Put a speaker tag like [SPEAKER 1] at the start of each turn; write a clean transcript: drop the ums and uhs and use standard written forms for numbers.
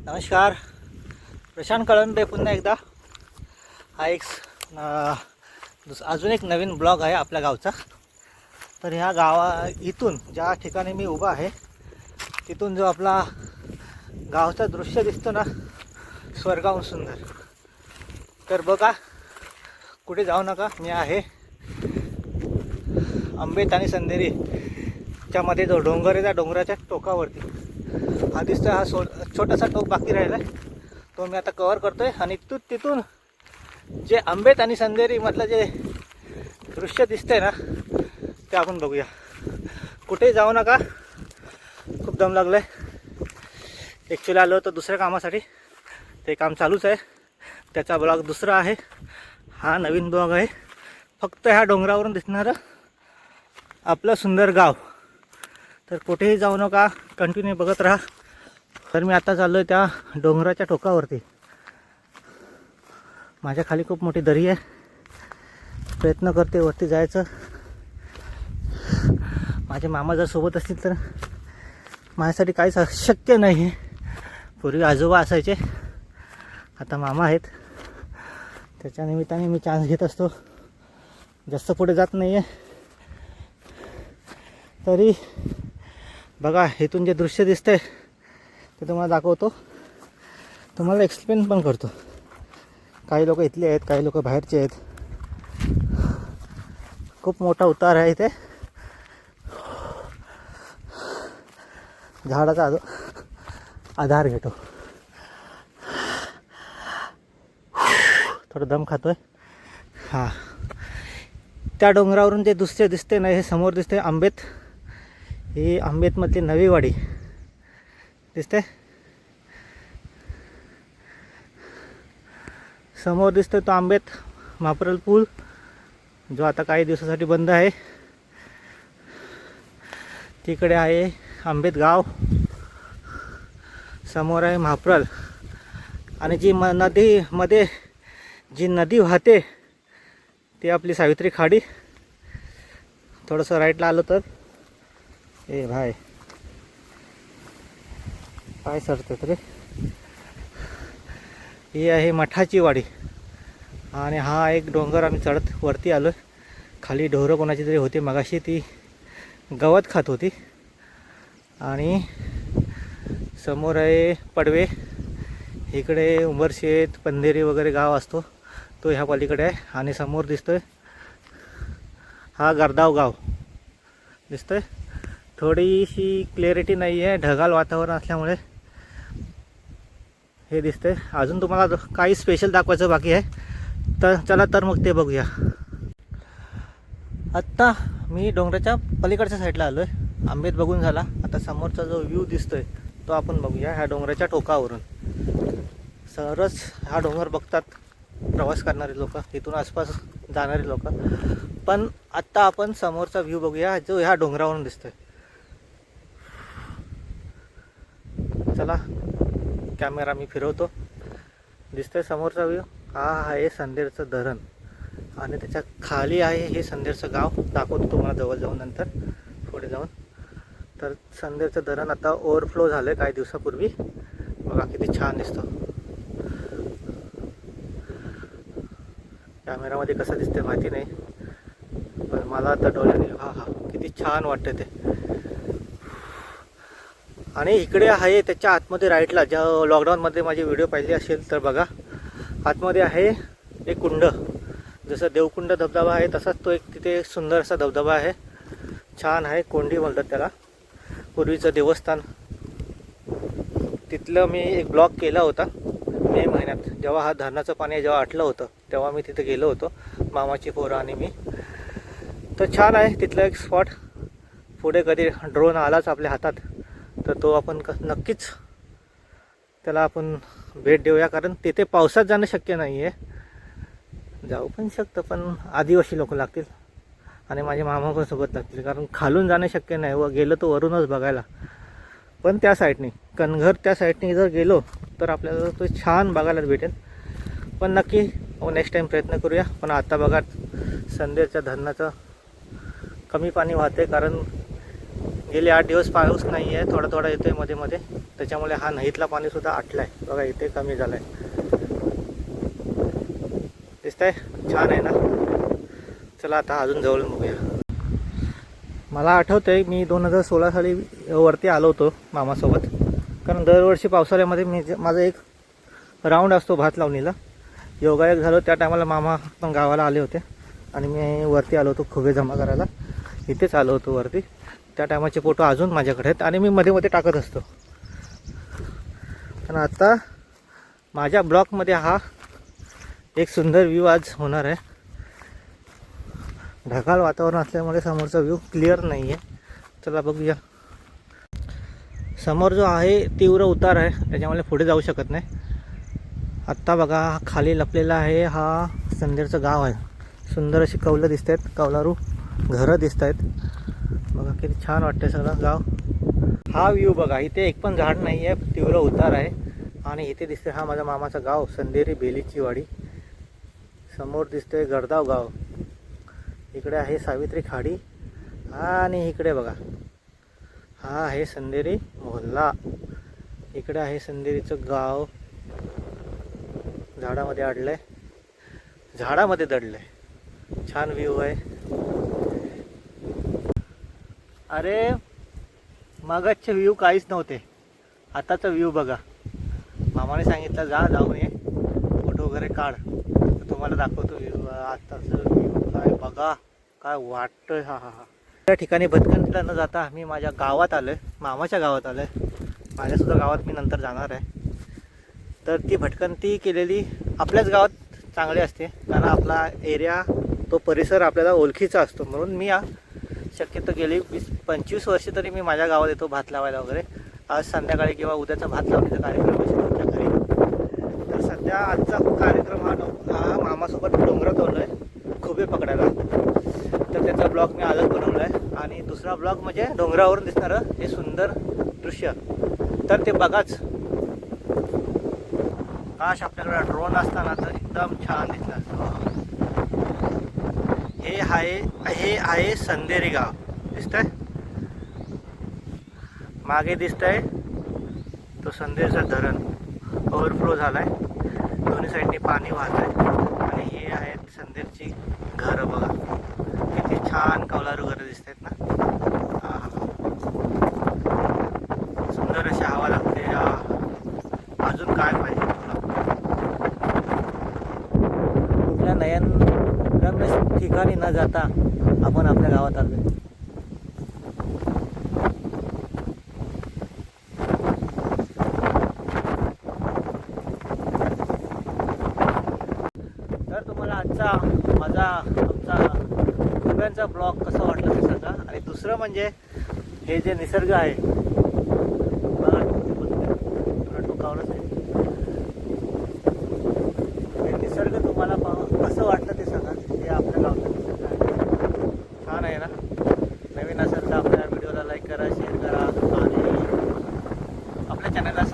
[SPEAKER 1] नमस्कार, प्रशांत कळंबे पुन्हा एकदा. हा एक अजून एक नवीन ब्लॉग आहे आपल्या गावचा. तर ह्या इथून ज्या ठिकाणी मी उभा आहे तिथून जो आपला गावचा दृश्य दिसतो ना, स्वर्गाहून सुंदर. तर बघा, कुठे जाऊ नका. मी आहे आंबेत आणि संदेरीच्या मध्ये जो डोंगर आहे त्या डोंगराच्या टोकावरती. हा दिसतोय, हा छोटासा टोक बाकी राहिला आहे, तो मी आता कव्हर करतोय. आणि तिथून जे आंबेत आणि संदेरी मधलं जे दृश्य दिसतंय ना ते आपण बघूया. कुठेही जाऊ नका, खूप दम लागलाय. ॲक्च्युली आलो होतो दुसऱ्या कामासाठी, ते काम चालूच आहे. त्याचा ब्लॉग दुसरा आहे, हा नवीन ब्लॉग आहे. फक्त ह्या डोंगरावरून दिसणारं आपलं सुंदर गाव. तर कुठेही जाऊ नका, कंटिन्यू बघत राहा. तर मी आता चाललो आहे त्या डोंगराच्या टोकावरती. माझ्या खाली खूप मोठी दरी आहे, प्रयत्न करते वरती जायचं. माझे मामा जर सोबत असतील तर माझ्यासाठी काहीच अशक्य नाही आहे. पूर्वी आजोबा असायचे, आता मामा आहेत. त्याच्या निमित्ताने मी चान्स घेत असतो, जास्त पुढे जात नाही आहे. तरी बघा, इथून जे दृश्य दिसतंय ते तुम्हाला दाखवतो, तुम्हाला एक्सप्लेन पण करतो. काही लोक इथले आहेत, काही लोक बाहेरचे आहेत. खूप मोठा उतार आहे इथे. झाडाचा आधार घेतो, थोडं दम खातोय. हां, त्या डोंगरावरून जे दृश्य दिसते ना, हे समोर दिसते आंबेत. ही आंबेतमधली नवी वाडी दिसते. समोर दिसतो तो आंबेत महाप्रल पूल, जो आता काही दिवसासाठी बंद आहे. तिकडे आहे आंबेत गाव, समोर आहे महाप्रल. आणि जी मध्ये जी नदी वाहते ती आपली सावित्री खाडी. थोडंसं राईटला आलं तर ए भाई, काय सरते रे. ही आहे मठाची वाडी. आणि हा एक डोंगर आम्ही चढत वरती आलो. खाली ढोरं कोणाची तरी होती मगाशी, ती गवत खात होती. आणि समोर आहे पडवे. इकडे उंबरशेत पंधेरी वगैरे गाव असतो तो ह्या पलीकडे आहे. आणि समोर दिसतोय हा गरदाव गाव दिसतोय. थोडीशी क्लॅरिटी नाही आहे, ढगाळ वातावरण असल्यामुळे हे दिसतंय. अजून तुम्हाला काही स्पेशल दाखवायचं बाकी आहे, तर चला तर मग ते बघूया. आत्ता मी डोंगराच्या पलीकडच्या साईडला आलो आहे. आंबेत बघून झाला, आता समोरचा जो व्ह्यू दिसतोय तो आपण बघूया. ह्या डोंगराच्या टोकावरून सरस हा डोंगर बघतात प्रवास करणारे लोक, इथून आसपास जाणारे लोक. पण आत्ता आपण समोरचा व्ह्यू बघूया, जो ह्या डोंगरावरून दिसतोय. चला, कॅमेरा मी फिरवतो. दिसतंय समोरचा व्ह्यू. हा आहे संदेरचं धरण आणि त्याच्या खाली आहे हे संदेरचं गाव. दाखवतो तुम्हाला जवळ जाऊन, नंतर पुढे जाऊन. तर संदेरचं धरण आता ओव्हरफ्लो झालं आहे काही दिवसापूर्वी. बघा किती छान दिसतं. कॅमेरामध्ये कसं दिसते माहिती नाही, पण मला आता डोळ्याने हा किती छान वाटतं ते. आणि इकडे आहे त्याच्या आतमध्ये राईटला, ज्या लॉकडाऊनमध्ये माझी व्हिडिओ पाहिली असेल तर बघा, आतमध्ये आहे एक कुंड. जसं देवकुंड धबधबा आहे तसाच तो एक तिथे सुंदर असा धबधबा आहे. छान आहे, कोंडी म्हणतात त्याला, पूर्वीचं देवस्थान. तिथलं मी एक ब्लॉग केला होता मे महिन्यात, जेव्हा हा धरणाचं पाणी जेव्हा आटलं होतं तेव्हा मी तिथे गेलो होतो, मामाची पोरं आणि मी. तर छान आहे तिथलं एक स्पॉट. पुढे कधी ड्रोन आलाच आपल्या हातात तर तो आपण नक्कीच त्याला आपण भेट देऊया. कारण तिथे पावसात जाणं शक्य नाही आहे, जाऊ पण शकतं पण आदिवासी लोक लागतील आणि माझे मामा पण सोबत लागतील. कारण खालून जाणं शक्य नाही, व गेलं तर वरूनच बघायला. पण त्या साईडनी कणघर त्या साईडनी जर गेलो तर आपल्याला तो छान बघायला भेटेल. पण नक्की नेक्स्ट टाईम प्रयत्न करूया. पण आता बघा संदेरच्या धरणाचं कमी पाणी वाहते, कारण गेले 8 दिवस पाऊस नाही आहे, थोडा थोडा येतोय मध्ये मध्ये, त्याच्यामुळे हा नदीतला पाणीसुद्धा आटला आहे बघा, इथे कमी झालं आहे. दिसतंय छान आहे ना. चला आता अजून जवळ बघूया. मला आठवतं आहे मी 2016 साली वरती आलो होतो मामासोबत, कारण दरवर्षी पावसाळ्यामध्ये माझा एक राऊंड असतो भात लावणीला. योगायोग झालो त्या टायमाला मामा पण गावाला आले होते आणि मी वरती आलो होतो खुबे जमा करायला. इथेच आलो होतो वरती. त्या टायमाचे फोटो अजून माझ्याकडे आहेत आणि मी मध्ये मध्ये टाकत असतो. पण आता माझ्या ब्लॉगमध्ये हा एक सुंदर व्ह्यू आज होणार आहे. ढगाळ वातावरण असल्यामुळे समोरचा व्ह्यू क्लिअर नाही आहे. चला बघूया. समोर जो आहे तीव्र उतार आहे, त्याच्यामुळे पुढे जाऊ शकत नाही. आत्ता बघा खाली लपलेला आहे हा संदेरचं गाव आहे. सुंदर अशी कौलं दिसत आहेत, कौलारू घरं दिसत आहेत बघा, किती छान वाटते सगळं गाव. हा व्ह्यू बघा, इथे एक पण झाड नाही आहे, तीव्र उतार आहे. आणि इथे दिसते हा माझ्या मामाचं गाव संदेरी बेलीची वाडी. समोर दिसते गडदाव गाव. इकडे आहे सावित्री खाडी आणि इकडे बघा हा आहे संदेरी मोहल्ला. इकडे आहे संदेरीचं गाव. झाडामध्ये अडलंय, झाडामध्ये दडलंय. छान व्ह्यू आहे. अरे मगाचे व्ह्यू काहीच नव्हते, आताचा व्ह्यू बघा. मामाने सांगितलं जाऊन ये, फोटो वगैरे काढ, तर तुम्हाला दाखवतो व्ह्यू. आताचं व्ह्यू काय बघा, काय वाटतंय. हा हा हा. त्या ठिकाणी भटकंतीला न जाता मी माझ्या गावात आलो आहे, मामाच्या गावात आलो आहे. माझ्यासुद्धा गावात मी नंतर जाणार आहे. तर ती भटकंती केलेली आपल्याच गावात चांगली असते, कारण आपला एरिया तो परिसर आपल्याला ओळखीचा असतो. म्हणून मी शक्यतो गेली 20-25 वर्षे तरी मी माझ्या गावात येतो भात लावायला वगैरे. आज संध्याकाळी किंवा उद्याचा भात लावण्याचा कार्यक्रम असेल आमच्या घरी. तर सध्या आजचा कार्यक्रम हा मामासोबत डोंगरात आलो आहे खुबे पकडायला. तर त्याचा ब्लॉग मी आजच बनवला आहे. आणि दुसरा ब्लॉग म्हणजे डोंगरावरून दिसणारं हे सुंदर दृश्य, तर ते बघाच. काश आपल्याकडे ड्रोन असताना तर एकदम छान दिसलं असतं. हे आहे संदेरी गाव. दिसतंय मागे, दिसतंय तो संदेरचा धरण ओव्हरफ्लो झालाय, दोन्ही साईडने पाणी वाहत आहे. आणि हे आहेत संदेरची घरं बघा, किती छान कौलारू घरं दिसत आहेत ना. सुंदर अशी हवा लागते. अजून काय पाहिजे कुठल्या नयनरम्य ठिकाणी न जाता आपण आपल्या गावात आलोय. तर तुम्हाला आमचा खुब्यांचा ब्लॉग कसा वाटला ते सांगा. आणि दुसरं म्हणजे हे जे निसर्ग आहे बघा, टोकावरच आहे. हे निसर्ग तुम्हाला कसं वाटलं ते सांगा. हे आपल्या गावचं निसर्ग आहे, छान आहे ना. नवीन असेल तर आपल्या व्हिडिओला लाईक करा, शेअर करा आणि आपल्या चॅनलला